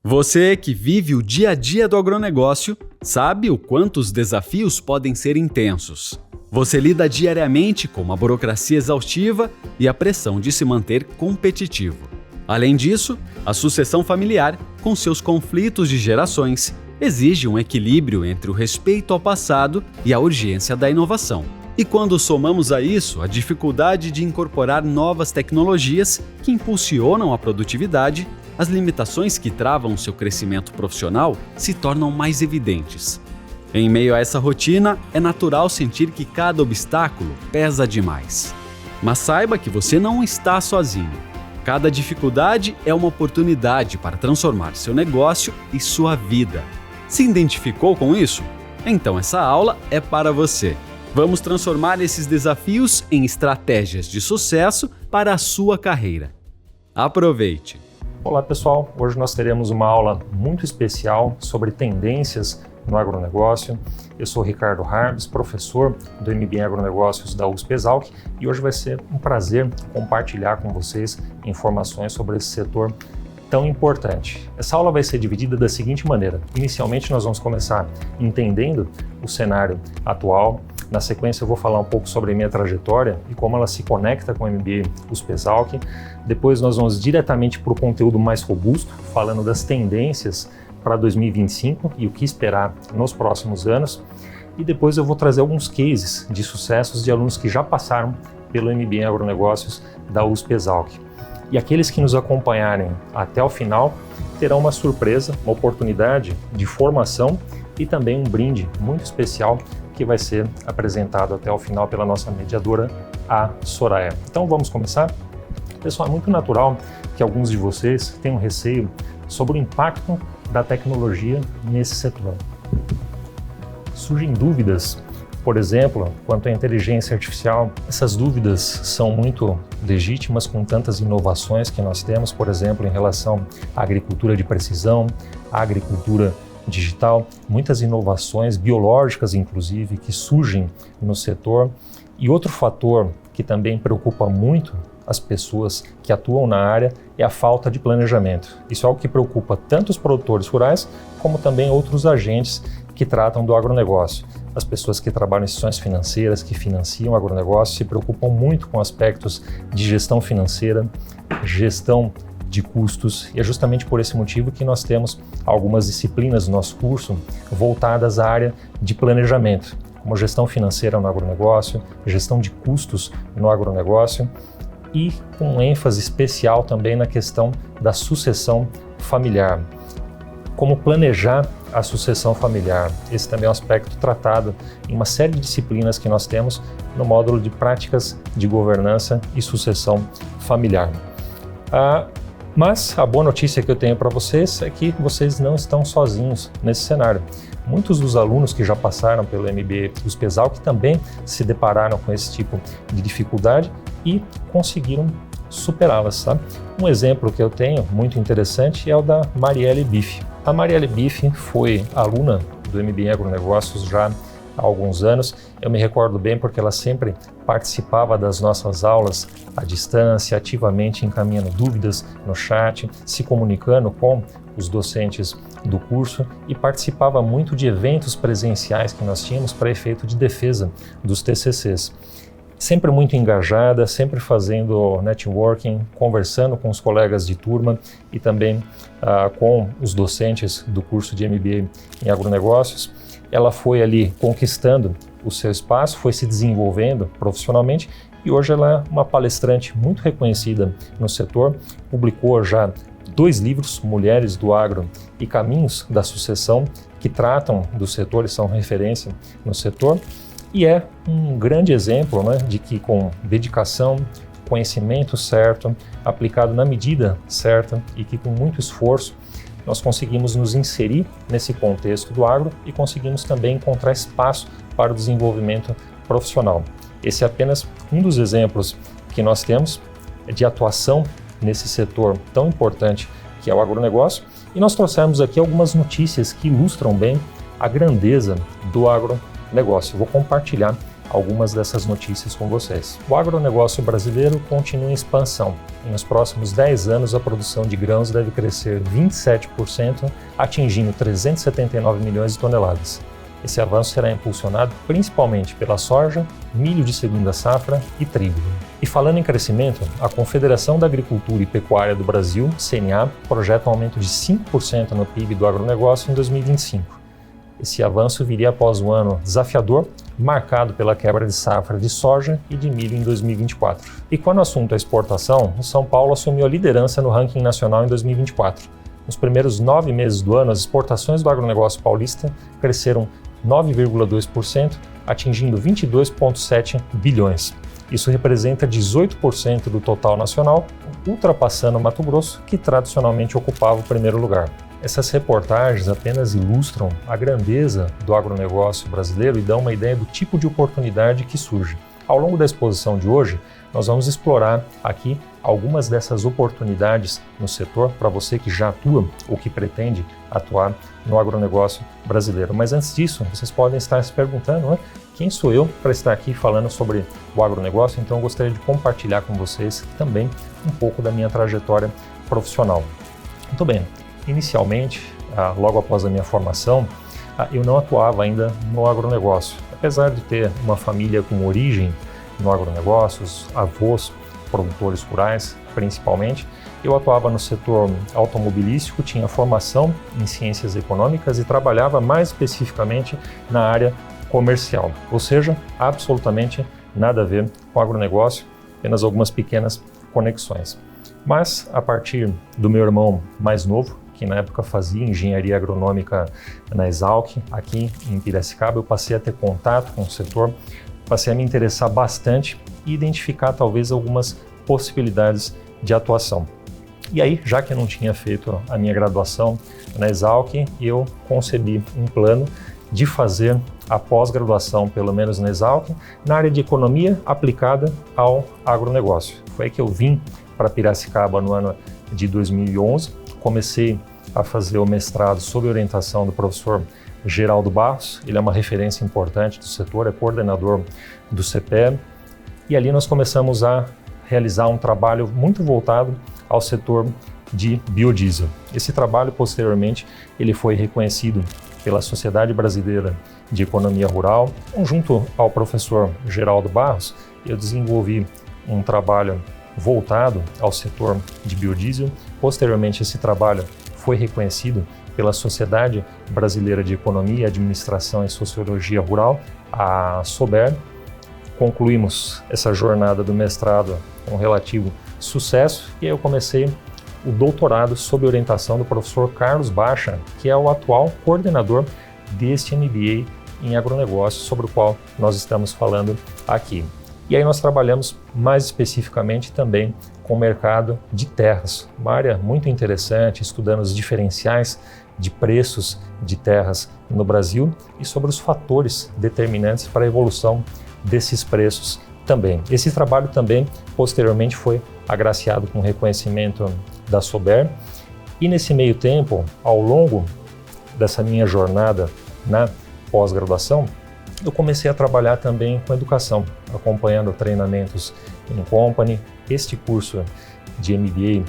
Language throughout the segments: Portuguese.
Você que vive o dia a dia do agronegócio sabe o quanto os desafios podem ser intensos. Você lida diariamente com uma burocracia exaustiva e a pressão de se manter competitivo. Além disso, a sucessão familiar, com seus conflitos de gerações, exige um equilíbrio entre o respeito ao passado e a urgência da inovação. E quando somamos a isso a dificuldade de incorporar novas tecnologias que impulsionam a produtividade, as limitações que travam seu crescimento profissional se tornam mais evidentes. Em meio a essa rotina, é natural sentir que cada obstáculo pesa demais. Mas saiba que você não está sozinho. Cada dificuldade é uma oportunidade para transformar seu negócio e sua vida. Se identificou com isso? Então essa aula é para você. Vamos transformar esses desafios em estratégias de sucesso para a sua carreira. Aproveite! Olá pessoal, hoje nós teremos uma aula muito especial sobre tendências no agronegócio. Eu sou Ricardo Harbes, professor do MBA em Agronegócios da USP-Exalc, e hoje vai ser um prazer compartilhar com vocês informações sobre esse setor tão importante. Essa aula vai ser dividida da seguinte maneira. Inicialmente nós vamos começar entendendo o cenário atual. Na sequência eu vou falar um pouco sobre a minha trajetória e como ela se conecta com o MBA USP-Exalc. Depois nós vamos diretamente para o conteúdo mais robusto, falando das tendências para 2025 e o que esperar nos próximos anos. E depois eu vou trazer alguns cases de sucessos de alunos que já passaram pelo MBA em Agronegócios da USP-Exalc. E aqueles que nos acompanharem até o final terão uma surpresa, uma oportunidade de formação e também um brinde muito especial que vai ser apresentado até o final pela nossa mediadora, a Soraya. Então vamos começar? Pessoal, é muito natural que alguns de vocês tenham receio sobre o impacto da tecnologia nesse setor. Surgem dúvidas, por exemplo, quanto à inteligência artificial. Essas dúvidas são muito legítimas com tantas inovações que nós temos, por exemplo, em relação à agricultura de precisão, à agricultura digital, muitas inovações biológicas, inclusive, que surgem no setor. E outro fator que também preocupa muito as pessoas que atuam na área é a falta de planejamento. Isso é algo que preocupa tanto os produtores rurais, como também outros agentes que tratam do agronegócio. As pessoas que trabalham em instituições financeiras, que financiam o agronegócio, se preocupam muito com aspectos de gestão financeira, gestão de custos, e é justamente por esse motivo que nós temos algumas disciplinas no nosso curso voltadas à área de planejamento, como gestão financeira no agronegócio, gestão de custos no agronegócio e com ênfase especial também na questão da sucessão familiar. Como planejar a sucessão familiar. Esse também é um aspecto tratado em uma série de disciplinas que nós temos no módulo de práticas de governança e sucessão familiar. Mas a boa notícia que eu tenho para vocês é que vocês não estão sozinhos nesse cenário. Muitos dos alunos que já passaram pelo MBA USP-Exalc também se depararam com esse tipo de dificuldade e conseguiram superá-las, sabe? Um exemplo que eu tenho muito interessante é o da Marielle Biff. A Marielle Biff foi aluna do MBA em Agronegócios já há alguns anos. Eu me recordo bem porque ela sempre participava das nossas aulas à distância, ativamente encaminhando dúvidas no chat, se comunicando com os docentes do curso e participava muito de eventos presenciais que nós tínhamos para efeito de defesa dos TCCs. Sempre muito engajada, sempre fazendo networking, conversando com os colegas de turma e também com os docentes do curso de MBA em Agronegócios. Ela foi ali conquistando o seu espaço, foi se desenvolvendo profissionalmente e hoje ela é uma palestrante muito reconhecida no setor, publicou já 2 livros, Mulheres do Agro e Caminhos da Sucessão, que tratam do setor e são referência no setor. E é um grande exemplo, né, de que com dedicação, conhecimento certo, aplicado na medida certa e que com muito esforço nós conseguimos nos inserir nesse contexto do agro e conseguimos também encontrar espaço para o desenvolvimento profissional. Esse é apenas um dos exemplos que nós temos de atuação nesse setor tão importante que é o agronegócio, e nós trouxemos aqui algumas notícias que ilustram bem a grandeza do agronegócio. Eu vou compartilhar algumas dessas notícias com vocês. O agronegócio brasileiro continua em expansão. E nos próximos 10 anos, a produção de grãos deve crescer 27%, atingindo 379 milhões de toneladas. Esse avanço será impulsionado principalmente pela soja, milho de segunda safra e trigo. E falando em crescimento, a Confederação da Agricultura e Pecuária do Brasil, CNA, projeta um aumento de 5% no PIB do agronegócio em 2025. Esse avanço viria após um ano desafiador, marcado pela quebra de safra de soja e de milho em 2024. E quando o assunto é exportação, o São Paulo assumiu a liderança no ranking nacional em 2024. Nos primeiros 9 meses do ano, as exportações do agronegócio paulista cresceram 9,2%, atingindo 22,7 bilhões. Isso representa 18% do total nacional, ultrapassando o Mato Grosso, que tradicionalmente ocupava o primeiro lugar. Essas reportagens apenas ilustram a grandeza do agronegócio brasileiro e dão uma ideia do tipo de oportunidade que surge. Ao longo da exposição de hoje, nós vamos explorar aqui algumas dessas oportunidades no setor para você que já atua ou que pretende atuar no agronegócio brasileiro. Mas antes disso, vocês podem estar se perguntando, quem sou eu para estar aqui falando sobre o agronegócio? Então eu gostaria de compartilhar com vocês também um pouco da minha trajetória profissional. Muito bem, inicialmente, logo após a minha formação, eu não atuava ainda no agronegócio. Apesar de ter uma família com origem no agronegócio, os avós produtores rurais principalmente, eu atuava no setor automobilístico, tinha formação em ciências econômicas e trabalhava mais especificamente na área comercial, ou seja, absolutamente nada a ver com agronegócio, apenas algumas pequenas conexões. Mas a partir do meu irmão mais novo, que na época fazia engenharia agronômica na Exalc, aqui em Piracicaba, eu passei a ter contato com o setor, passei a me interessar bastante e identificar talvez algumas possibilidades de atuação. E aí, já que eu não tinha feito a minha graduação na Exalc, eu concebi um plano de fazer a pós-graduação, pelo menos na Exalc, na área de economia aplicada ao agronegócio. Foi aí que eu vim para Piracicaba no ano de 2011, comecei a fazer o mestrado sob orientação do professor Geraldo Barros, ele é uma referência importante do setor, é coordenador do CPE, e ali nós começamos a realizar um trabalho muito voltado ao setor de biodiesel. Esse trabalho, posteriormente, ele foi reconhecido pela Sociedade Brasileira de Economia Rural. Junto ao professor Geraldo Barros, eu desenvolvi um trabalho voltado ao setor de biodiesel. Posteriormente, esse trabalho foi reconhecido pela Sociedade Brasileira de Economia, Administração e Sociologia Rural, a SOBER. Concluímos essa jornada do mestrado com relativo sucesso e aí eu comecei o doutorado sob orientação do professor Carlos Baixa, que é o atual coordenador deste MBA em agronegócio, sobre o qual nós estamos falando aqui. E aí nós trabalhamos mais especificamente também com o mercado de terras, uma área muito interessante, estudando os diferenciais de preços de terras no Brasil e sobre os fatores determinantes para a evolução desses preços também. Esse trabalho também, posteriormente, foi agraciado com reconhecimento da SOBER e nesse meio tempo, ao longo dessa minha jornada na pós-graduação, eu comecei a trabalhar também com educação, acompanhando treinamentos em company, este curso de MBA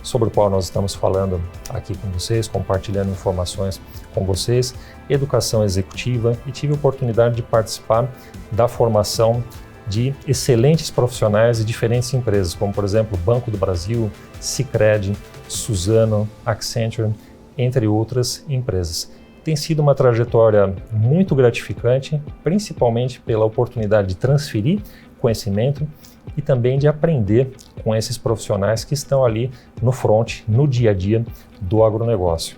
sobre o qual nós estamos falando aqui com vocês, compartilhando informações com vocês, educação executiva, e tive a oportunidade de participar da formação de excelentes profissionais de diferentes empresas, como por exemplo Banco do Brasil, Sicredi, Suzano, Accenture, entre outras empresas. Tem sido uma trajetória muito gratificante, principalmente pela oportunidade de transferir conhecimento e também de aprender com esses profissionais que estão ali no front, no dia a dia do agronegócio.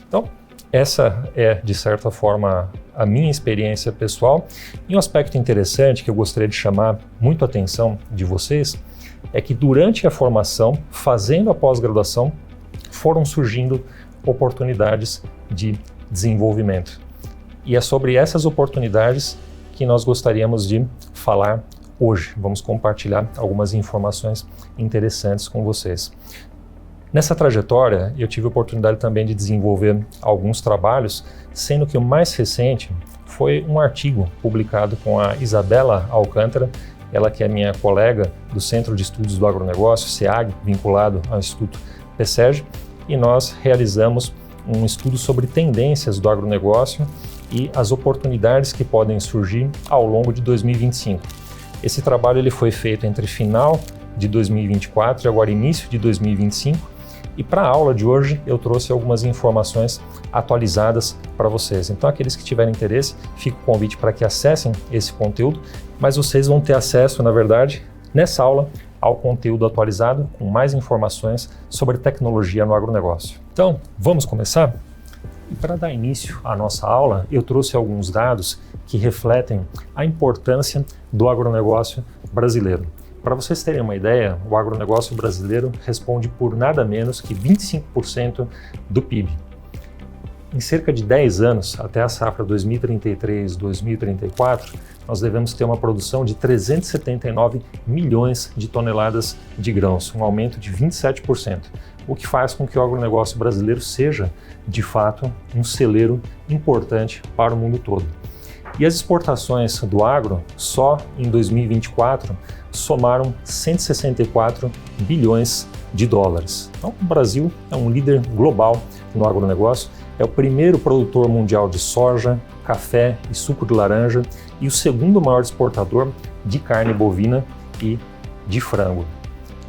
Então, essa é, de certa forma, a minha experiência pessoal. E um aspecto interessante que eu gostaria de chamar muito a atenção de vocês é que durante a formação, fazendo a pós-graduação, foram surgindo oportunidades de desenvolvimento. E é sobre essas oportunidades que nós gostaríamos de falar hoje vamos compartilhar algumas informações interessantes com vocês. Nessa trajetória, eu tive a oportunidade também de desenvolver alguns trabalhos, sendo que o mais recente foi um artigo publicado com a Isabela Alcântara, ela que é minha colega do Centro de Estudos do Agronegócio, CEAG, vinculado ao Instituto PSEG, e nós realizamos um estudo sobre tendências do agronegócio e as oportunidades que podem surgir ao longo de 2025. Esse trabalho ele foi feito entre final de 2024 e agora início de 2025, e para a aula de hoje eu trouxe algumas informações atualizadas para vocês. Então aqueles que tiverem interesse, fica o convite para que acessem esse conteúdo, mas vocês vão ter acesso, na verdade, nessa aula, ao conteúdo atualizado com mais informações sobre tecnologia no agronegócio. Então, vamos começar? E para dar início à nossa aula, eu trouxe alguns dados que refletem a importância do agronegócio brasileiro. Para vocês terem uma ideia, o agronegócio brasileiro responde por nada menos que 25% do PIB. Em cerca de 10 anos, até a safra 2033-2034, nós devemos ter uma produção de 379 milhões de toneladas de grãos, um aumento de 27%, o que faz com que o agronegócio brasileiro seja, de fato, um celeiro importante para o mundo todo. E as exportações do agro, só em 2024, somaram 164 bilhões de dólares. Então, o Brasil é um líder global no agronegócio, é o primeiro produtor mundial de soja, café e suco de laranja e o segundo maior exportador de carne bovina e de frango.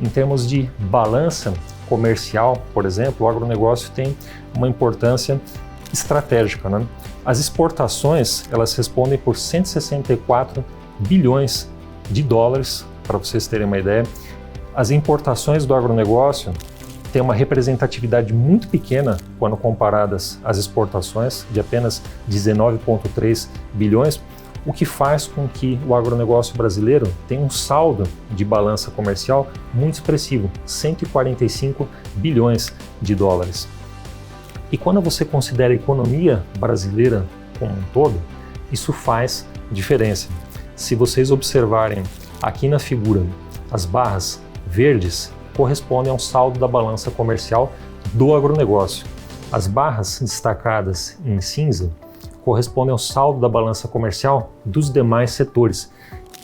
Em termos de balança comercial, por exemplo, o agronegócio tem uma importância estratégica, né? As exportações, elas respondem por 164 bilhões de dólares, para vocês terem uma ideia. As importações do agronegócio têm uma representatividade muito pequena quando comparadas às exportações, de apenas 19,3 bilhões, o que faz com que o agronegócio brasileiro tenha um saldo de balança comercial muito expressivo, 145 bilhões de dólares. E quando você considera a economia brasileira como um todo, isso faz diferença. Se vocês observarem aqui na figura, as barras verdes correspondem ao saldo da balança comercial do agronegócio. As barras destacadas em cinza correspondem ao saldo da balança comercial dos demais setores,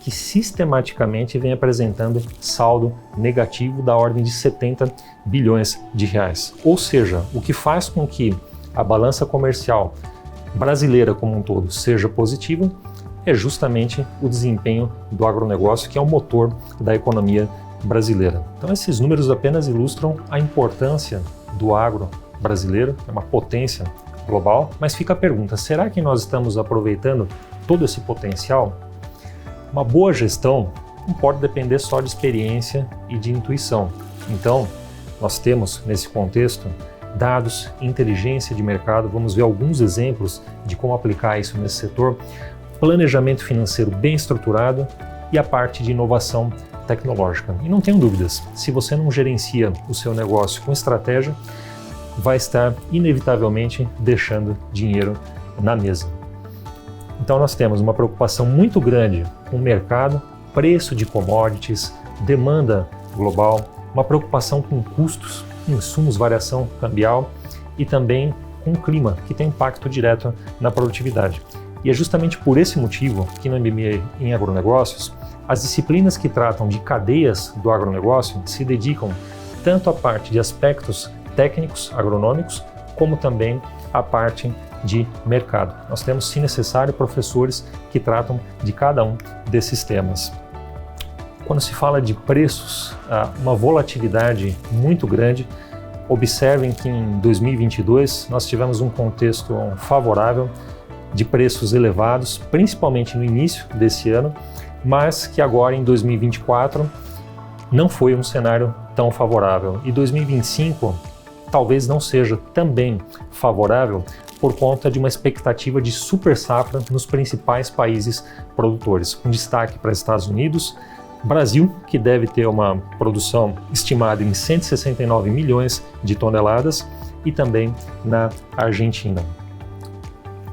que sistematicamente vem apresentando saldo negativo da ordem de 70 bilhões de reais. Ou seja, o que faz com que a balança comercial brasileira como um todo seja positiva é justamente o desempenho do agronegócio, que é o motor da economia brasileira. Então esses números apenas ilustram a importância do agro brasileiro, é uma potência global, mas fica a pergunta, será que nós estamos aproveitando todo esse potencial? Uma boa gestão não pode depender só de experiência e de intuição. Então, nós temos nesse contexto dados, inteligência de mercado, vamos ver alguns exemplos de como aplicar isso nesse setor, planejamento financeiro bem estruturado e a parte de inovação tecnológica. E não tenham dúvidas, se você não gerencia o seu negócio com estratégia, vai estar inevitavelmente deixando dinheiro na mesa. Então nós temos uma preocupação muito grande com o mercado, preço de commodities, demanda global, uma preocupação com custos, insumos, variação cambial e também com o clima, que tem impacto direto na produtividade. E é justamente por esse motivo que no MBA em agronegócios, as disciplinas que tratam de cadeias do agronegócio se dedicam tanto à parte de aspectos técnicos, agronômicos, como também à parte de mercado. Nós temos, se necessário, professores que tratam de cada um desses temas. Quando se fala de preços, há uma volatilidade muito grande. Observem que em 2022 nós tivemos um contexto favorável de preços elevados, principalmente no início desse ano, mas que agora em 2024 não foi um cenário tão favorável. E 2025 talvez não seja também favorável por conta de uma expectativa de super safra nos principais países produtores, com destaque para Estados Unidos, Brasil, que deve ter uma produção estimada em 169 milhões de toneladas, e também na Argentina.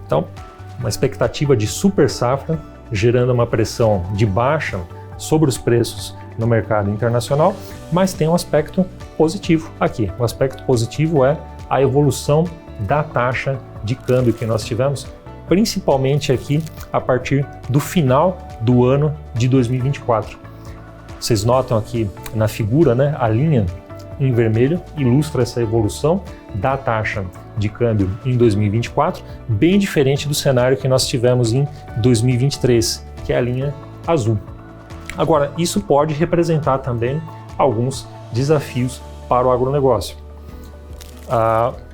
Então, uma expectativa de super safra, gerando uma pressão de baixa sobre os preços no mercado internacional, mas tem um aspecto positivo aqui. O aspecto positivo é a evolução da taxa de câmbio que nós tivemos, principalmente aqui a partir do final do ano de 2024. Vocês notam aqui na figura, né, a linha em vermelho ilustra essa evolução da taxa de câmbio em 2024, bem diferente do cenário que nós tivemos em 2023, que é a linha azul. Agora, isso pode representar também alguns desafios para o agronegócio.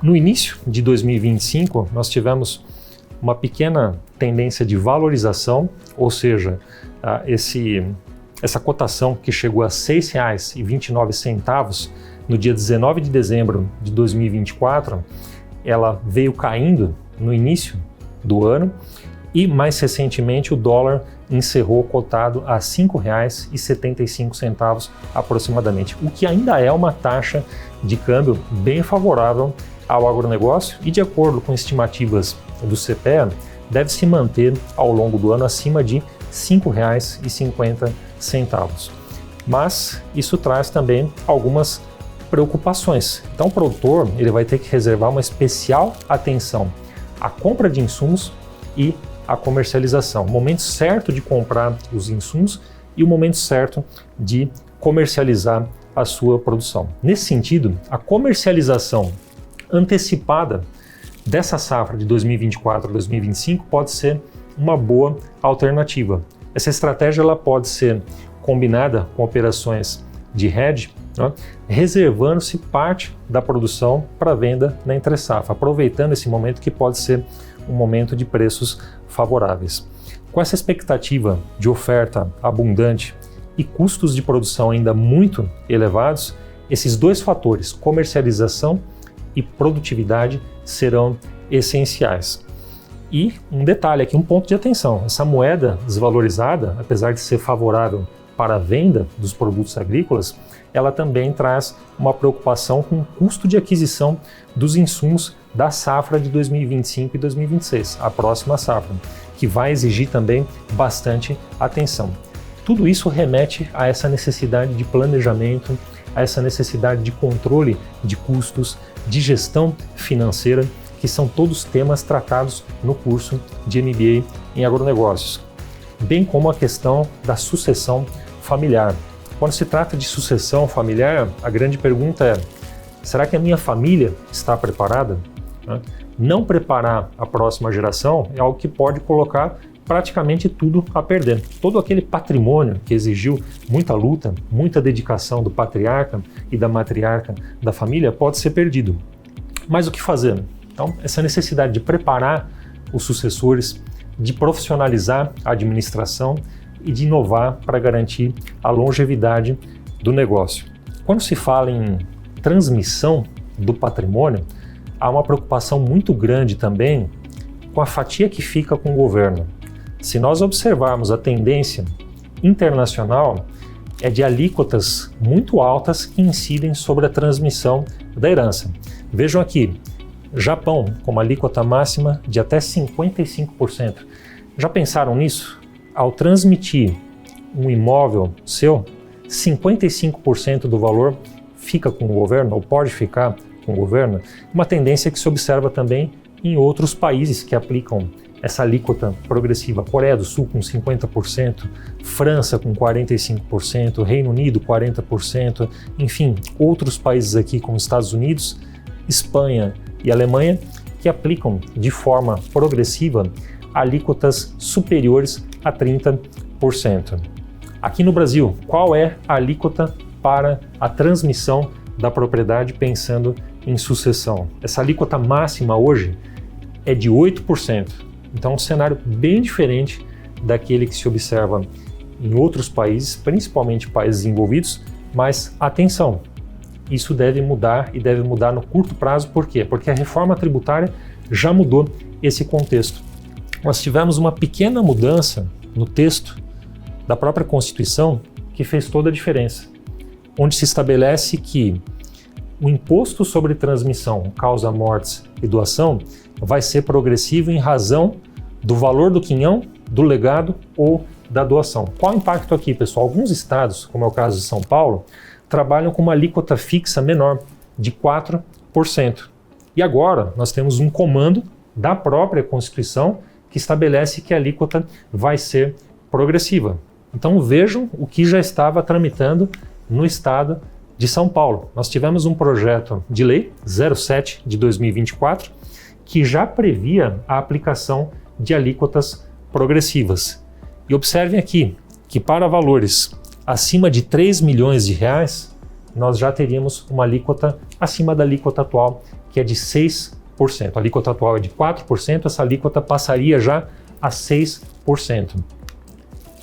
No início de 2025, nós tivemos uma pequena tendência de valorização, ou seja, essa cotação que chegou a R$ 6,29 no dia 19 de dezembro de 2024, ela veio caindo no início do ano e mais recentemente o dólar encerrou cotado a R$ 5,75 aproximadamente, o que ainda é uma taxa de câmbio bem favorável ao agronegócio e, de acordo com estimativas do CPEA, deve se manter ao longo do ano acima de R$ 5,50. Mas isso traz também algumas preocupações. Então o produtor ele vai ter que reservar uma especial atenção à compra de insumos e à comercialização. O momento certo de comprar os insumos e o momento certo de comercializar a sua produção. Nesse sentido, a comercialização antecipada dessa safra de 2024 a 2025 pode ser uma boa alternativa. Essa estratégia ela pode ser combinada com operações de hedge, né, reservando-se parte da produção para venda na entre-safra, aproveitando esse momento que pode ser um momento de preços favoráveis. Com essa expectativa de oferta abundante e custos de produção ainda muito elevados, esses dois fatores, comercialização e produtividade, serão essenciais. E um detalhe aqui, um ponto de atenção, essa moeda desvalorizada, apesar de ser favorável para a venda dos produtos agrícolas, ela também traz uma preocupação com o custo de aquisição dos insumos da safra de 2025 e 2026, a próxima safra, que vai exigir também bastante atenção. Tudo isso remete a essa necessidade de planejamento, a essa necessidade de controle de custos, de gestão financeira, que são todos temas tratados no curso de MBA em agronegócios, bem como a questão da sucessão familiar. Quando se trata de sucessão familiar, a grande pergunta é: será que a minha família está preparada? Não preparar a próxima geração é algo que pode colocar praticamente tudo a perder. Todo aquele patrimônio que exigiu muita luta, muita dedicação do patriarca e da matriarca da família pode ser perdido. Mas o que fazer? Então, essa necessidade de preparar os sucessores, de profissionalizar a administração e de inovar para garantir a longevidade do negócio. Quando se fala em transmissão do patrimônio, há uma preocupação muito grande também com a fatia que fica com o governo. Se nós observarmos a tendência internacional, é de alíquotas muito altas que incidem sobre a transmissão da herança. Vejam aqui, Japão com uma alíquota máxima de até 55%. Já pensaram nisso? Ao transmitir um imóvel seu, 55% do valor fica com o governo, ou pode ficar com o governo. Uma tendência que se observa também em outros países que aplicam essa alíquota progressiva. Coreia do Sul com 50%, França com 45%, Reino Unido 40%, enfim, outros países aqui como Estados Unidos, Espanha e Alemanha que aplicam de forma progressiva alíquotas superiores a 30%. Aqui no Brasil, qual é a alíquota para a transmissão da propriedade pensando em sucessão? Essa alíquota máxima hoje é de 8%. Então, um cenário bem diferente daquele que se observa em outros países, principalmente países desenvolvidos, mas atenção, isso deve mudar e deve mudar no curto prazo. Por quê? Porque a reforma tributária já mudou esse contexto. Nós tivemos uma pequena mudança no texto da própria Constituição que fez toda a diferença, onde se estabelece que o imposto sobre transmissão, causa mortes e doação vai ser progressivo em razão do valor do quinhão, do legado ou da doação. Qual o impacto aqui, pessoal? Alguns estados, como é o caso de São Paulo, trabalham com uma alíquota fixa menor, de 4%. E agora nós temos um comando da própria Constituição que estabelece que a alíquota vai ser progressiva. Então vejam o que já estava tramitando no estado de São Paulo. Nós tivemos um projeto de lei 07 de 2024 que já previa a aplicação de alíquotas progressivas. E observem aqui que para valores acima de 3 milhões de reais, nós já teríamos uma alíquota acima da alíquota atual, que é de 6%. A alíquota atual é de 4%, essa alíquota passaria já a 6%.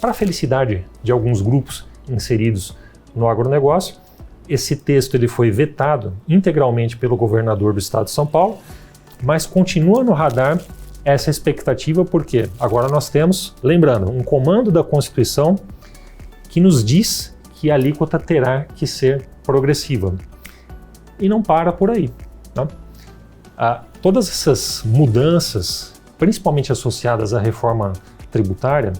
Para a felicidade de alguns grupos inseridos no agronegócio, esse texto ele foi vetado integralmente pelo governador do estado de São Paulo, mas continua no radar essa expectativa porque agora nós temos, lembrando, um comando da Constituição que nos diz que a alíquota terá que ser progressiva. E não para por aí. Tá? Todas essas mudanças, principalmente associadas à reforma tributária,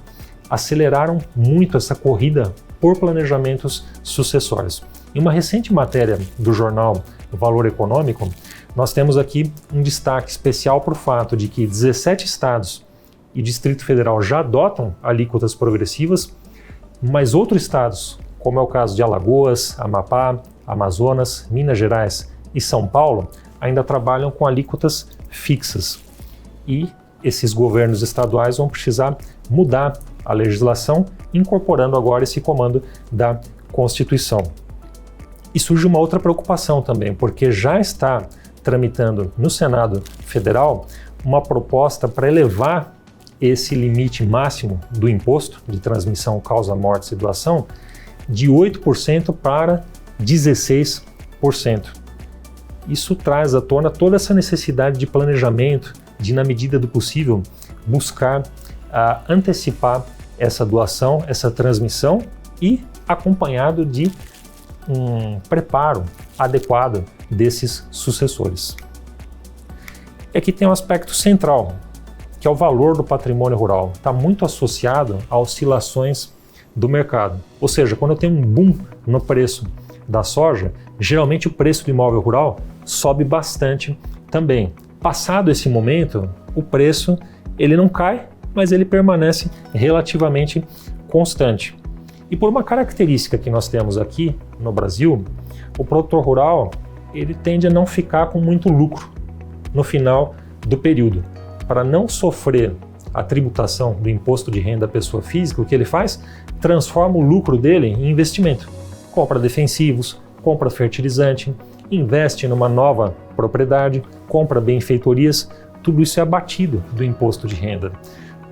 aceleraram muito essa corrida por planejamentos sucessórios. Em uma recente matéria do jornal Valor Econômico, nós temos aqui um destaque especial para o fato de que 17 estados e Distrito Federal já adotam alíquotas progressivas, mas outros estados, como é o caso de Alagoas, Amapá, Amazonas, Minas Gerais e São Paulo, ainda trabalham com alíquotas fixas. E esses governos estaduais vão precisar mudar a legislação, incorporando agora esse comando da Constituição. E surge uma outra preocupação também, porque já está tramitando no Senado Federal uma proposta para elevar esse limite máximo do imposto de transmissão, causa, mortes e doação de 8% para 16%. Isso traz à tona toda essa necessidade de planejamento, de, na medida do possível, buscar antecipar essa doação, essa transmissão e acompanhado de um preparo adequado desses sucessores. E aqui tem um aspecto central, que é o valor do patrimônio rural. Está muito associado a oscilações do mercado. Ou seja, quando eu tenho um boom no preço da soja, geralmente o preço do imóvel rural sobe bastante também. Passado esse momento, o preço ele não cai, mas ele permanece relativamente constante. E por uma característica que nós temos aqui no Brasil, o produtor rural ele tende a não ficar com muito lucro no final do período. Para não sofrer a tributação do imposto de renda da pessoa física, o que ele faz? Transforma o lucro dele em investimento. Compra defensivos, compra fertilizante, investe numa nova propriedade, compra benfeitorias, tudo isso é abatido do imposto de renda.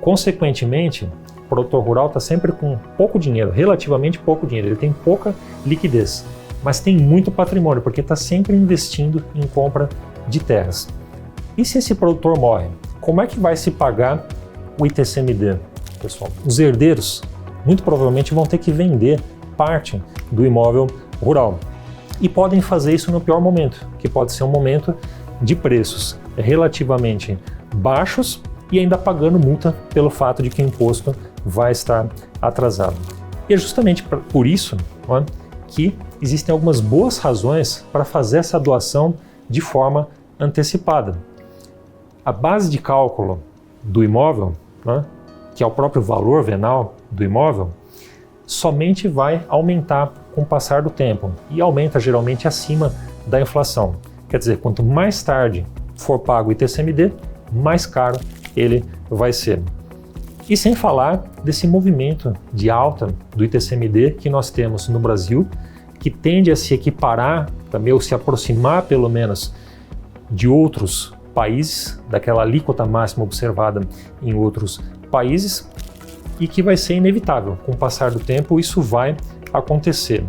Consequentemente, o produtor rural está sempre com pouco dinheiro, relativamente pouco dinheiro, ele tem pouca liquidez, mas tem muito patrimônio, porque está sempre investindo em compra de terras. E se esse produtor morre, como é que vai se pagar o ITCMD, pessoal? Os herdeiros muito provavelmente vão ter que vender parte do imóvel rural. E podem fazer isso no pior momento, que pode ser um momento de preços relativamente baixos e ainda pagando multa pelo fato de que o imposto vai estar atrasado. E é justamente por isso que existem algumas boas razões para fazer essa doação de forma antecipada. A base de cálculo do imóvel, que é o próprio valor venal do imóvel, somente vai aumentar com o passar do tempo e aumenta geralmente acima da inflação. Quer dizer, quanto mais tarde for pago o ITCMD, mais caro ele vai ser. E sem falar desse movimento de alta do ITCMD que nós temos no Brasil, que tende a se equiparar também, ou se aproximar pelo menos de outros países, daquela alíquota máxima observada em outros países, e que vai ser inevitável. Com o passar do tempo, isso vai acontecer.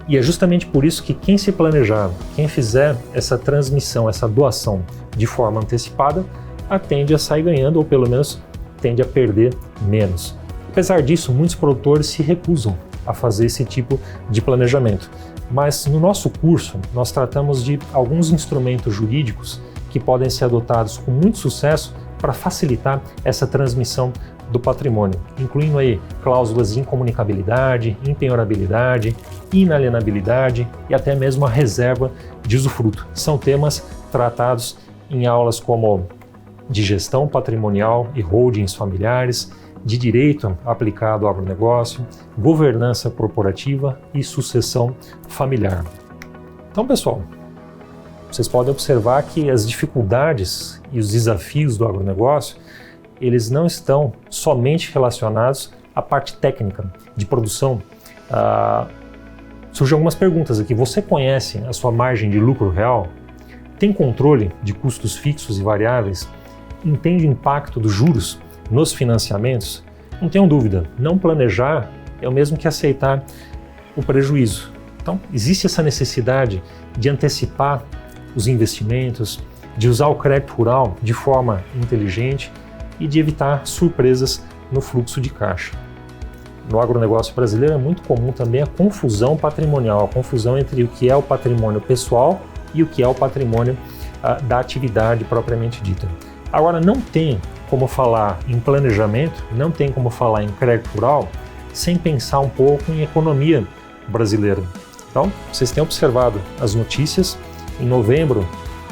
E é justamente por isso que quem se planejar, quem fizer essa transmissão, essa doação de forma antecipada, tende a sair ganhando, ou pelo menos tende a perder menos. Apesar disso, muitos produtores se recusam a fazer esse tipo de planejamento. Mas no nosso curso, nós tratamos de alguns instrumentos jurídicos que podem ser adotados com muito sucesso para facilitar essa transmissão do patrimônio, incluindo aí cláusulas de incomunicabilidade, impenhorabilidade, inalienabilidade e até mesmo a reserva de usufruto. São temas tratados em aulas como de gestão patrimonial e holdings familiares, de direito aplicado ao agronegócio, governança corporativa e sucessão familiar. Então, pessoal, vocês podem observar que as dificuldades e os desafios do agronegócio, eles não estão somente relacionados à parte técnica de produção. Surgem algumas perguntas aqui. Você conhece a sua margem de lucro real? Tem controle de custos fixos e variáveis? Entende o impacto dos juros nos financiamentos? Não tenham dúvida, não planejar é o mesmo que aceitar o prejuízo. Então, existe essa necessidade de antecipar os investimentos, de usar o crédito rural de forma inteligente e de evitar surpresas no fluxo de caixa. No agronegócio brasileiro é muito comum também a confusão patrimonial, a confusão entre o que é o patrimônio pessoal e o que é o patrimônio da atividade propriamente dita. Agora, não tem como falar em planejamento, não tem como falar em crédito rural sem pensar um pouco em economia brasileira. Então, vocês têm observado as notícias. Em novembro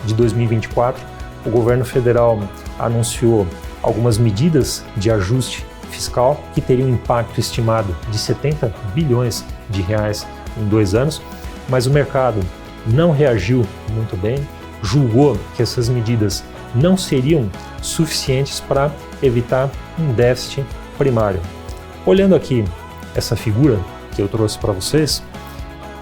de 2024, o governo federal anunciou algumas medidas de ajuste fiscal que teriam um impacto estimado de 70 bilhões de reais em 2 anos, mas o mercado não reagiu muito bem, julgou que essas medidas não seriam suficientes para evitar um déficit primário. Olhando aqui essa figura que eu trouxe para vocês,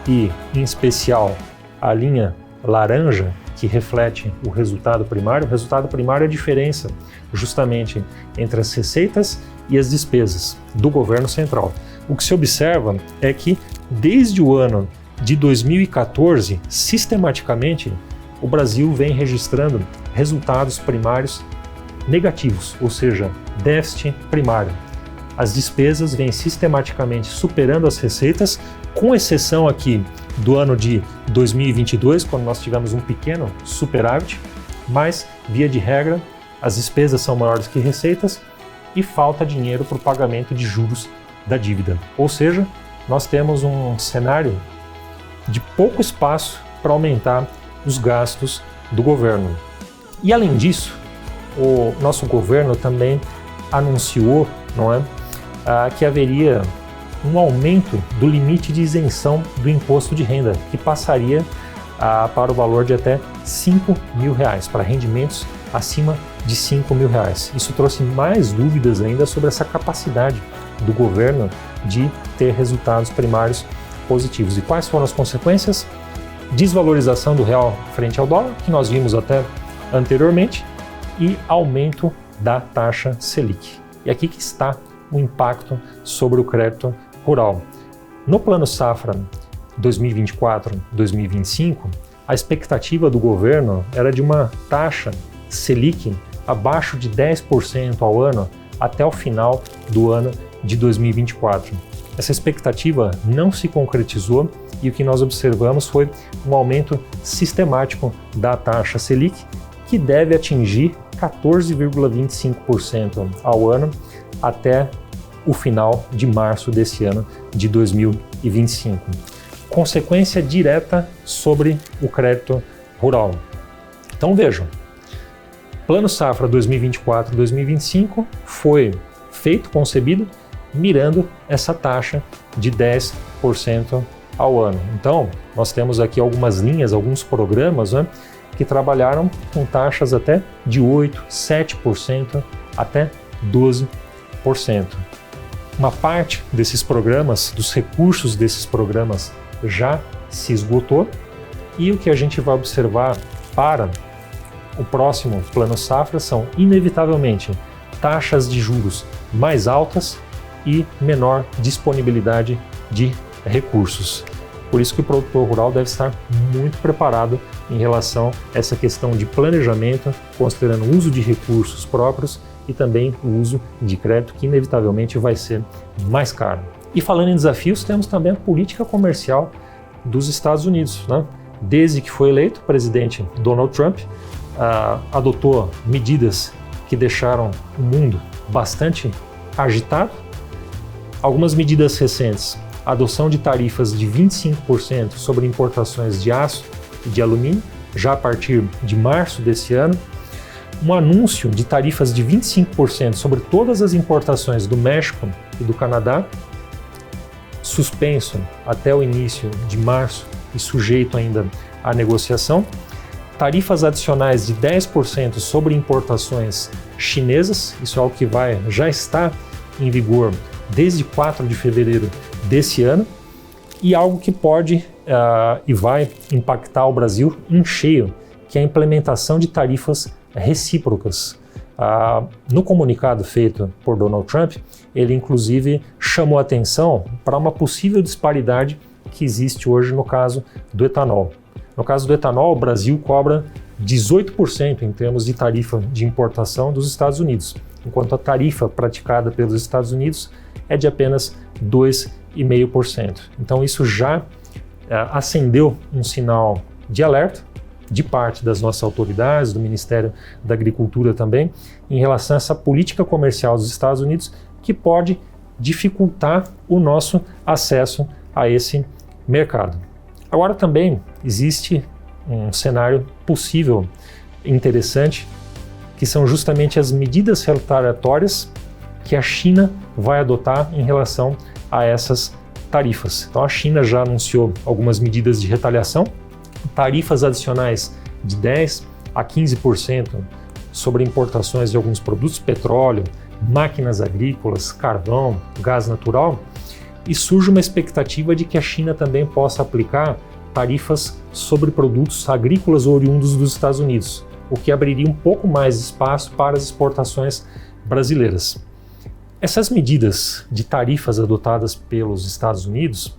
e em especial a linha laranja, que reflete o resultado primário é a diferença justamente entre as receitas e as despesas do governo central. O que se observa é que desde o ano de 2014, sistematicamente, o Brasil vem registrando resultados primários negativos, ou seja, déficit primário. As despesas vêm sistematicamente superando as receitas, com exceção aqui do ano de 2022, quando nós tivemos um pequeno superávit, mas, via de regra, as despesas são maiores que receitas e falta dinheiro para o pagamento de juros da dívida. Ou seja, nós temos um cenário de pouco espaço para aumentar os gastos do governo. E além disso, o nosso governo também anunciou, que haveria um aumento do limite de isenção do imposto de renda, que passaria para o valor de até R$5 mil, para rendimentos acima de R$5 mil. Isso trouxe mais dúvidas ainda sobre essa capacidade do governo de ter resultados primários positivos. E quais foram as consequências? Desvalorização do real frente ao dólar, que nós vimos até anteriormente, e aumento da taxa Selic. E aqui que está o impacto sobre o crédito rural. No Plano Safra 2024-2025, a expectativa do governo era de uma taxa Selic abaixo de 10% ao ano até o final do ano de 2024. Essa expectativa não se concretizou e o que nós observamos foi um aumento sistemático da taxa Selic, que deve atingir 14,25% ao ano até o final de março desse ano de 2025. Consequência direta sobre o crédito rural. Então vejam, Plano Safra 2024-2025 foi feito, concebido, mirando essa taxa de 10% ao ano. Então, nós temos aqui algumas linhas, alguns programas, que trabalharam com taxas até de 8%, 7%, até 12%. Uma parte desses programas, dos recursos desses programas, já se esgotou e o que a gente vai observar para o próximo Plano Safra são, inevitavelmente, taxas de juros mais altas e menor disponibilidade de recursos. Por isso que o produtor rural deve estar muito preparado em relação a essa questão de planejamento, considerando o uso de recursos próprios e também o uso de crédito, que inevitavelmente vai ser mais caro. E falando em desafios, temos também a política comercial dos Estados Unidos. Desde que foi eleito, o presidente Donald Trump adotou medidas que deixaram o mundo bastante agitado. Algumas medidas recentes, a adoção de tarifas de 25% sobre importações de aço e de alumínio, já a partir de março desse ano. Um anúncio de tarifas de 25% sobre todas as importações do México e do Canadá, suspenso até o início de março e sujeito ainda à negociação. Tarifas adicionais de 10% sobre importações chinesas, isso é algo que já está em vigor desde 4 de fevereiro desse ano, e algo que pode e vai impactar o Brasil em cheio, que é a implementação de tarifas recíprocas. No comunicado feito por Donald Trump, ele inclusive chamou atenção para uma possível disparidade que existe hoje no caso do etanol. No caso do etanol, o Brasil cobra 18% em termos de tarifa de importação dos Estados Unidos, enquanto a tarifa praticada pelos Estados Unidos é de apenas 2,5%. Então isso já acendeu um sinal de alerta de parte das nossas autoridades, do Ministério da Agricultura também, em relação a essa política comercial dos Estados Unidos que pode dificultar o nosso acesso a esse mercado. Agora também existe um cenário possível interessante, que são justamente as medidas retaliatórias que a China vai adotar em relação a essas tarifas. Então a China já anunciou algumas medidas de retaliação, tarifas adicionais de 10% a 15% sobre importações de alguns produtos, petróleo, máquinas agrícolas, carvão, gás natural, e surge uma expectativa de que a China também possa aplicar tarifas sobre produtos agrícolas oriundos dos Estados Unidos, o que abriria um pouco mais de espaço para as exportações brasileiras. Essas medidas de tarifas adotadas pelos Estados Unidos,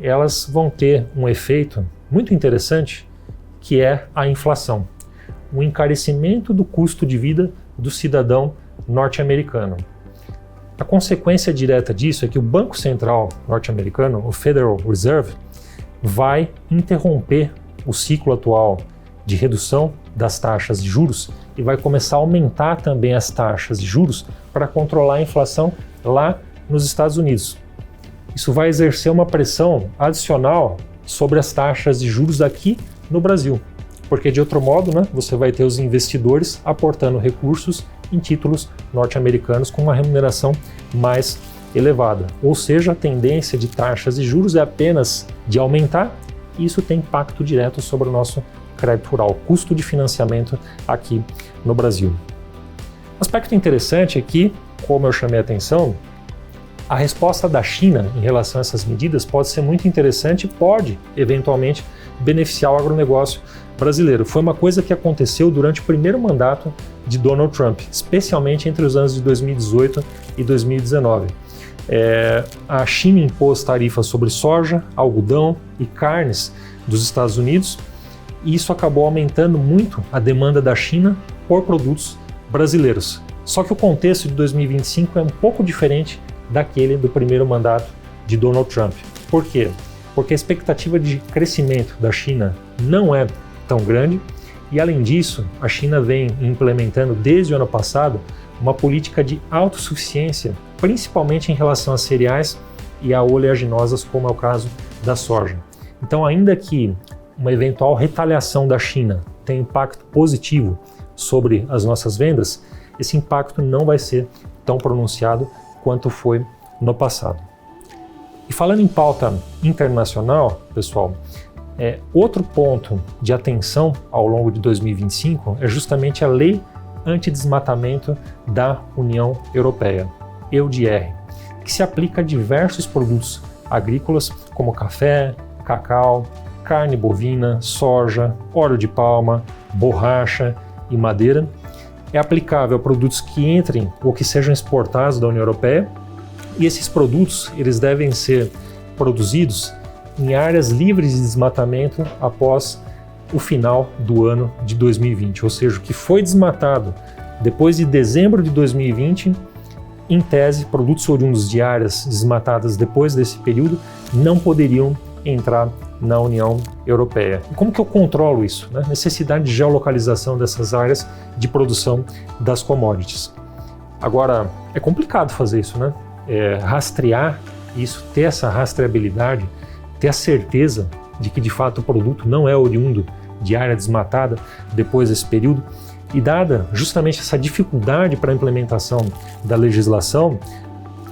elas vão ter um efeito muito interessante, que é a inflação, o encarecimento do custo de vida do cidadão norte-americano. A consequência direta disso é que o Banco Central norte-americano, o Federal Reserve, vai interromper o ciclo atual de redução das taxas de juros e vai começar a aumentar também as taxas de juros para controlar a inflação lá nos Estados Unidos. Isso vai exercer uma pressão adicional sobre as taxas de juros aqui no Brasil, porque de outro modo, você vai ter os investidores aportando recursos em títulos norte-americanos com uma remuneração mais elevada. Ou seja, a tendência de taxas de juros é apenas de aumentar, e isso tem impacto direto sobre o nosso crédito rural, custo de financiamento aqui no Brasil. Um aspecto interessante é que, como eu chamei a atenção, a resposta da China em relação a essas medidas pode ser muito interessante e pode, eventualmente, beneficiar o agronegócio brasileiro. Foi uma coisa que aconteceu durante o primeiro mandato de Donald Trump, especialmente entre os anos de 2018 e 2019. A China impôs tarifas sobre soja, algodão e carnes dos Estados Unidos, e isso acabou aumentando muito a demanda da China por produtos brasileiros. Só que o contexto de 2025 é um pouco diferente daquele do primeiro mandato de Donald Trump. Por quê? Porque a expectativa de crescimento da China não é tão grande, e além disso, a China vem implementando desde o ano passado uma política de autossuficiência, principalmente em relação a cereais e a oleaginosas, como é o caso da soja. Então, ainda que uma eventual retaliação da China tenha impacto positivo sobre as nossas vendas, esse impacto não vai ser tão pronunciado quanto foi no passado. E falando em pauta internacional, pessoal, outro ponto de atenção ao longo de 2025 é justamente a Lei Antidesmatamento da União Europeia, EUDR, que se aplica a diversos produtos agrícolas como café, cacau, carne bovina, soja, óleo de palma, borracha e madeira. É aplicável a produtos que entrem ou que sejam exportados da União Europeia, e esses produtos eles devem ser produzidos em áreas livres de desmatamento após o final do ano de 2020, ou seja, o que foi desmatado depois de dezembro de 2020, em tese, produtos oriundos de áreas desmatadas depois desse período não poderiam entrar na União Europeia. E como que eu controlo isso? Necessidade de geolocalização dessas áreas de produção das commodities. Agora, é complicado fazer isso, né? Rastrear isso, ter essa rastreabilidade, ter a certeza de que de fato o produto não é oriundo de área desmatada depois desse período. E dada justamente essa dificuldade para a implementação da legislação,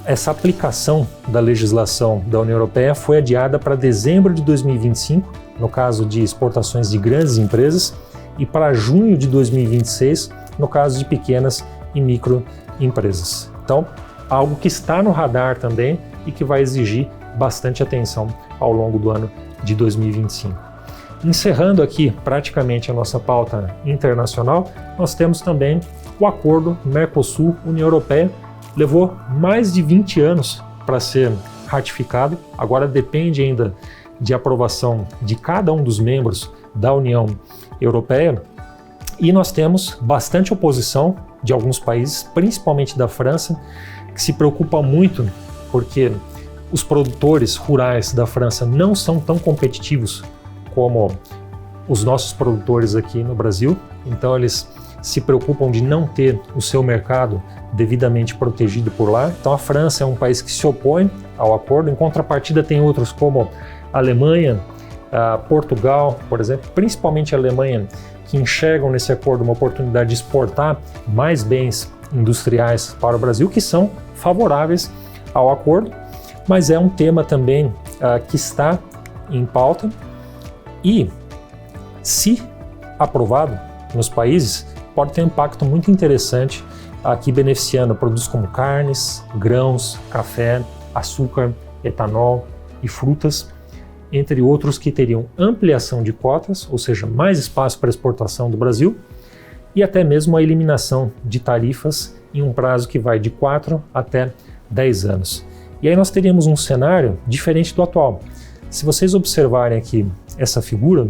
essa aplicação da legislação da União Europeia foi adiada para dezembro de 2025, no caso de exportações de grandes empresas, e para junho de 2026, no caso de pequenas e microempresas. Então, algo que está no radar também e que vai exigir bastante atenção ao longo do ano de 2025. Encerrando aqui praticamente a nossa pauta internacional, nós temos também o acordo Mercosul-União Europeia. Levou mais de 20 anos para ser ratificado, agora depende ainda de aprovação de cada um dos membros da União Europeia, e nós temos bastante oposição de alguns países, principalmente da França, que se preocupa muito porque os produtores rurais da França não são tão competitivos como os nossos produtores aqui no Brasil, então eles se preocupam de não ter o seu mercado devidamente protegido por lá. Então a França é um país que se opõe ao acordo, em contrapartida tem outros como a Alemanha, Portugal, por exemplo, principalmente a Alemanha, que enxergam nesse acordo uma oportunidade de exportar mais bens industriais para o Brasil, que são favoráveis ao acordo, mas é um tema também que está em pauta e, se aprovado nos países, pode ter um impacto muito interessante aqui beneficiando produtos como carnes, grãos, café, açúcar, etanol e frutas, entre outros que teriam ampliação de cotas, ou seja, mais espaço para exportação do Brasil, e até mesmo a eliminação de tarifas em um prazo que vai de 4 até 10 anos. E aí nós teríamos um cenário diferente do atual. Se vocês observarem aqui essa figura,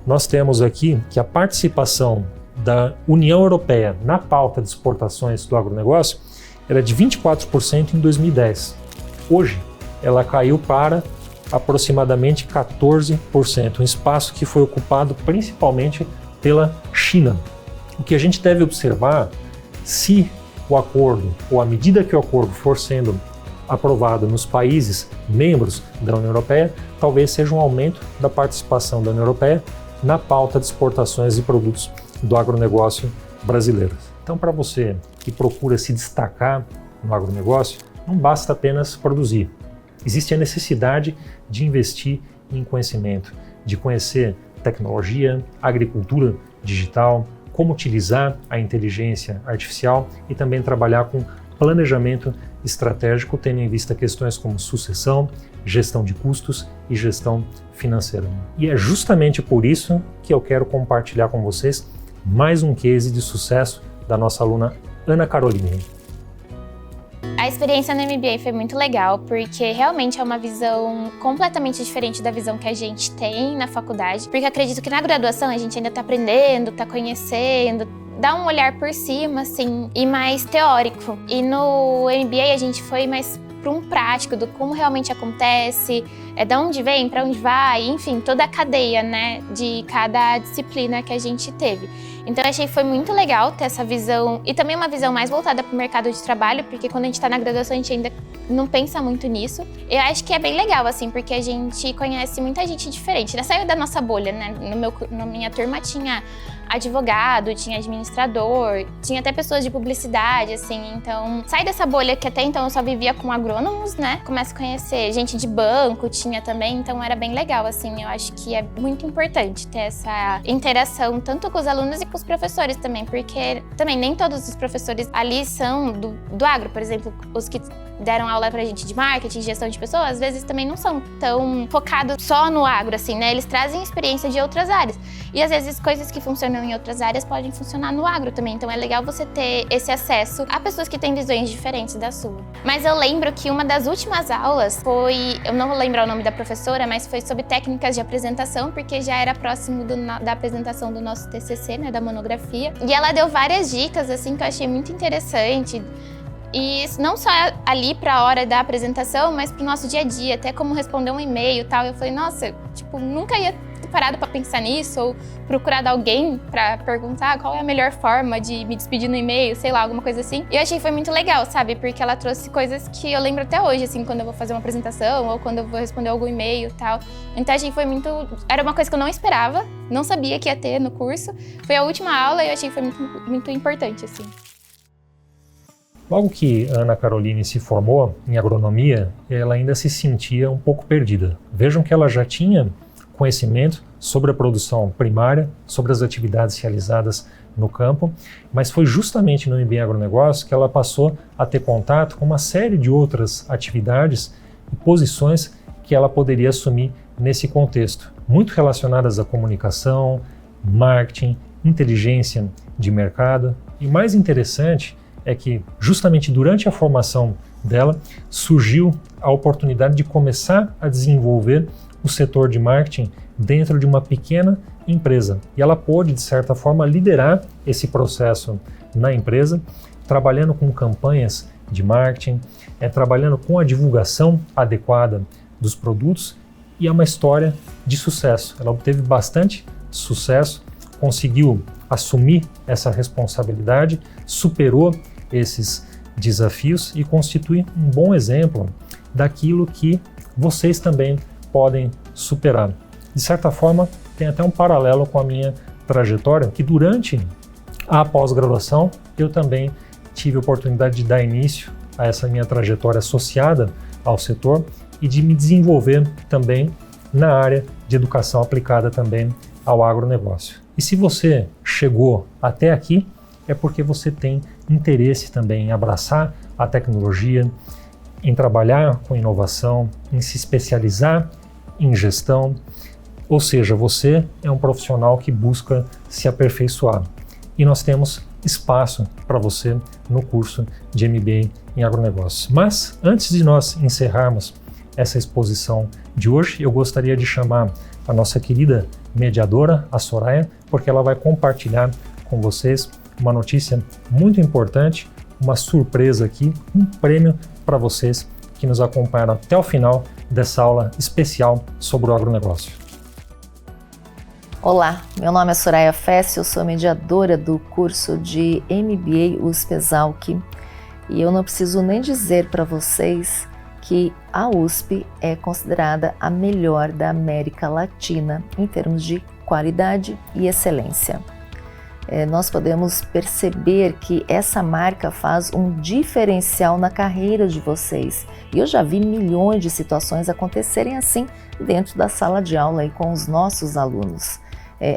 nós temos aqui que a participação da União Europeia na pauta de exportações do agronegócio era de 24% em 2010. Hoje, ela caiu para aproximadamente 14%, um espaço que foi ocupado principalmente pela China. O que a gente deve observar, se o acordo, ou à medida que o acordo for sendo aprovado nos países membros da União Europeia, talvez seja um aumento da participação da União Europeia na pauta de exportações de produtos do agronegócio brasileiro. Então, para você que procura se destacar no agronegócio, não basta apenas produzir. Existe a necessidade de investir em conhecimento, de conhecer tecnologia, agricultura digital, como utilizar a inteligência artificial e também trabalhar com planejamento estratégico, tendo em vista questões como sucessão, gestão de custos e gestão financeira. E é justamente por isso que eu quero compartilhar com vocês mais um case de sucesso da nossa aluna Ana Caroline. A experiência no MBA foi muito legal, porque realmente é uma visão completamente diferente da visão que a gente tem na faculdade, porque acredito que na graduação a gente ainda está aprendendo, está conhecendo, dá um olhar por cima, assim, e mais teórico. E no MBA a gente foi mais para um prático do como realmente acontece, de onde vem, para onde vai, enfim, toda a cadeia, né, de cada disciplina que a gente teve. Então eu achei que foi muito legal ter essa visão, e também uma visão mais voltada para o mercado de trabalho, porque quando a gente está na graduação a gente ainda não pensa muito nisso. Eu acho que é bem legal, assim, porque a gente conhece muita gente diferente, né? Saiu da nossa bolha, né? Na minha turma tinha advogado, tinha administrador, tinha até pessoas de publicidade, assim, então sai dessa bolha que até então eu só vivia com agrônomos, né? Começa a conhecer gente de banco, tinha também, então era bem legal, assim, eu acho que é muito importante ter essa interação tanto com os alunos e com os professores também, porque também nem todos os professores ali são do agro, por exemplo, os que deram aula pra gente de marketing, gestão de pessoas, às vezes também não são tão focados só no agro, assim, né? Eles trazem experiência de outras áreas. E às vezes coisas que funcionam em outras áreas podem funcionar no agro também. Então é legal você ter esse acesso a pessoas que têm visões diferentes da sua. Mas eu lembro que uma das últimas aulas foi, eu não vou lembrar o nome da professora, mas foi sobre técnicas de apresentação, porque já era próximo da apresentação do nosso TCC, né, da monografia. E ela deu várias dicas, assim, que eu achei muito interessante. E não só ali para a hora da apresentação, mas para o nosso dia a dia, até como responder um e-mail e tal. Eu falei, nossa, tipo, nunca ia parado para pensar nisso ou procurado alguém para perguntar qual é a melhor forma de me despedir no e-mail, sei lá, alguma coisa assim. E eu achei que foi muito legal, sabe? Porque ela trouxe coisas que eu lembro até hoje, assim, quando eu vou fazer uma apresentação ou quando eu vou responder algum e-mail e tal. Então achei que foi muito... Era uma coisa que eu não esperava, não sabia que ia ter no curso. Foi a última aula e eu achei que foi muito importante, assim. Logo que Ana Caroline se formou em agronomia, ela ainda se sentia um pouco perdida. Vejam que ela já tinha conhecimento sobre a produção primária, sobre as atividades realizadas no campo, mas foi justamente no MBA Agronegócio que ela passou a ter contato com uma série de outras atividades e posições que ela poderia assumir nesse contexto, muito relacionadas à comunicação, marketing, inteligência de mercado. E o mais interessante é que justamente durante a formação dela surgiu a oportunidade de começar a desenvolver o setor de marketing dentro de uma pequena empresa. E ela pôde, de certa forma, liderar esse processo na empresa, trabalhando com campanhas de marketing, trabalhando com a divulgação adequada dos produtos, e é uma história de sucesso. Ela obteve bastante sucesso, conseguiu assumir essa responsabilidade, superou esses desafios e constitui um bom exemplo daquilo que vocês também podem superar. De certa forma, tem até um paralelo com a minha trajetória, que durante a pós-graduação eu também tive a oportunidade de dar início a essa minha trajetória associada ao setor e de me desenvolver também na área de educação aplicada também ao agronegócio. E se você chegou até aqui, é porque você tem interesse também em abraçar a tecnologia, em trabalhar com inovação, em se especializar em gestão, ou seja, você é um profissional que busca se aperfeiçoar. E nós temos espaço para você no curso de MBA em agronegócio. Mas antes de nós encerrarmos essa exposição de hoje, eu gostaria de chamar a nossa querida mediadora, a Soraya, porque ela vai compartilhar com vocês uma notícia muito importante, uma surpresa aqui, um prêmio para vocês que nos acompanharam até o final dessa aula especial sobre o agronegócio. Olá, meu nome é Soraya Fess, eu sou mediadora do curso de MBA USP-Exalc e eu não preciso nem dizer para vocês que a USP é considerada a melhor da América Latina em termos de qualidade e excelência. Nós podemos perceber que essa marca faz um diferencial na carreira de vocês. E eu já vi milhões de situações acontecerem assim dentro da sala de aula e com os nossos alunos.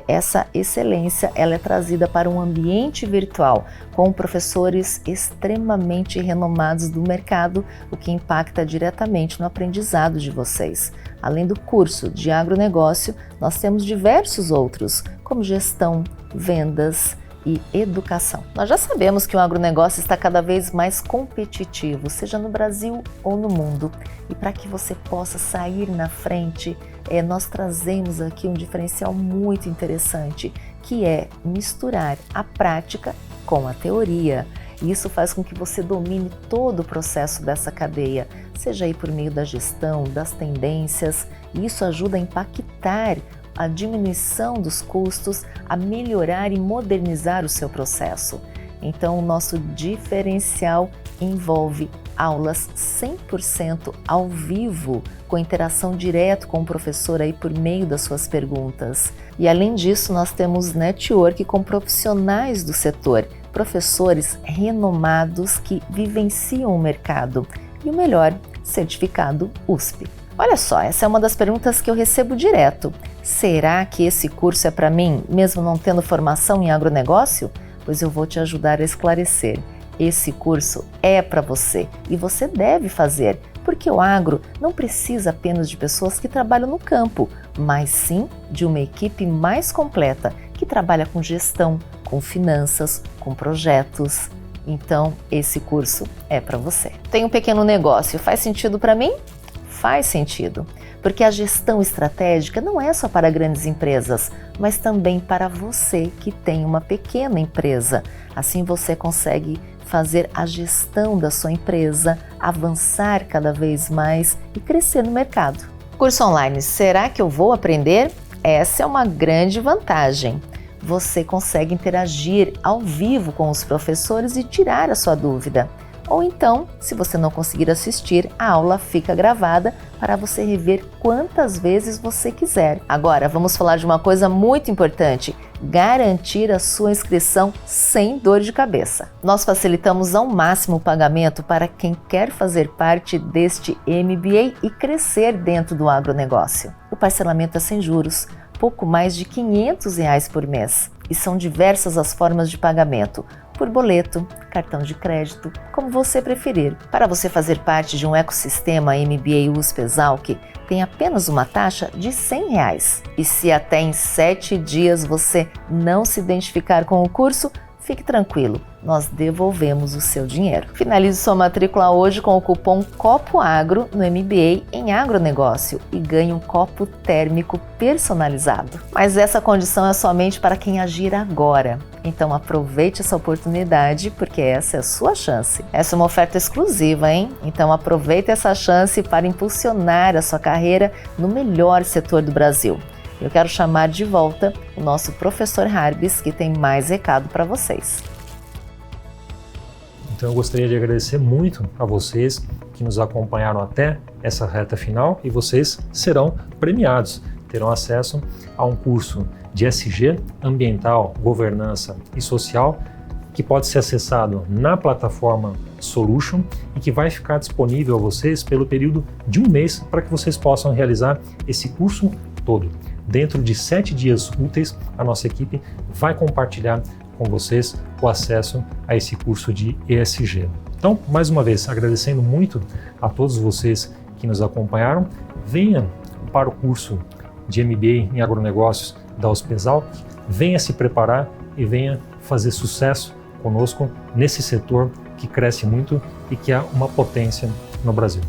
Essa excelência ela é trazida para um ambiente virtual com professores extremamente renomados do mercado, o que impacta diretamente no aprendizado de vocês. Além do curso de agronegócio, nós temos diversos outros, como gestão, vendas e educação. Nós já sabemos que o agronegócio está cada vez mais competitivo, seja no Brasil ou no mundo. E para que você possa sair na frente, nós trazemos aqui um diferencial muito interessante, que é misturar a prática com a teoria. E isso faz com que você domine todo o processo dessa cadeia, seja aí por meio da gestão, das tendências, e isso ajuda a impactar a diminuição dos custos, a melhorar e modernizar o seu processo. Então, o nosso diferencial envolve aulas 100% ao vivo, com interação direta com o professor aí por meio das suas perguntas. E além disso, nós temos network com profissionais do setor, professores renomados que vivenciam o mercado. E o melhor, certificado USP. Olha só, essa é uma das perguntas que eu recebo direto. Será que esse curso é para mim, mesmo não tendo formação em agronegócio? Pois eu vou te ajudar a esclarecer. Esse curso é para você e você deve fazer, porque o agro não precisa apenas de pessoas que trabalham no campo, mas sim de uma equipe mais completa que trabalha com gestão, com finanças, com projetos. Então, esse curso é para você. Tem um pequeno negócio, faz sentido para mim? Faz sentido, porque a gestão estratégica não é só para grandes empresas, mas também para você que tem uma pequena empresa. Assim você consegue fazer a gestão da sua empresa, avançar cada vez mais e crescer no mercado. Curso online, será que eu vou aprender? Essa é uma grande vantagem. Você consegue interagir ao vivo com os professores e tirar a sua dúvida. Ou então, se você não conseguir assistir, a aula fica gravada para você rever quantas vezes você quiser. Agora, vamos falar de uma coisa muito importante: garantir a sua inscrição sem dor de cabeça. Nós facilitamos ao máximo o pagamento para quem quer fazer parte deste MBA e crescer dentro do agronegócio. O parcelamento é sem juros, pouco mais de R$ 500 por mês. E são diversas as formas de pagamento, por boleto, cartão de crédito, como você preferir. Para você fazer parte de um ecossistema MBA USP-Exalc, tem apenas uma taxa de R$ 100. E se até em 7 dias você não se identificar com o curso, fique tranquilo, nós devolvemos o seu dinheiro. Finalize sua matrícula hoje com o cupom COPOAGRO no MBA em agronegócio e ganhe um copo térmico personalizado. Mas essa condição é somente para quem agir agora. Então aproveite essa oportunidade, porque essa é a sua chance. Essa é uma oferta exclusiva, hein? Então aproveite essa chance para impulsionar a sua carreira no melhor setor do Brasil. Eu quero chamar de volta o nosso professor Harbis, que tem mais recado para vocês. Então eu gostaria de agradecer muito a vocês que nos acompanharam até essa reta final, e vocês serão premiados, terão acesso a um curso de SG, Ambiental, Governança e Social, que pode ser acessado na plataforma Solution e que vai ficar disponível a vocês pelo período de um mês para que vocês possam realizar esse curso todo. Dentro de 7 dias úteis, a nossa equipe vai compartilhar com vocês o acesso a esse curso de ESG. Então, mais uma vez, agradecendo muito a todos vocês que nos acompanharam, venha para o curso de MBA em Agronegócios da USP-Exalc, venha se preparar e venha fazer sucesso conosco nesse setor que cresce muito e que é uma potência no Brasil.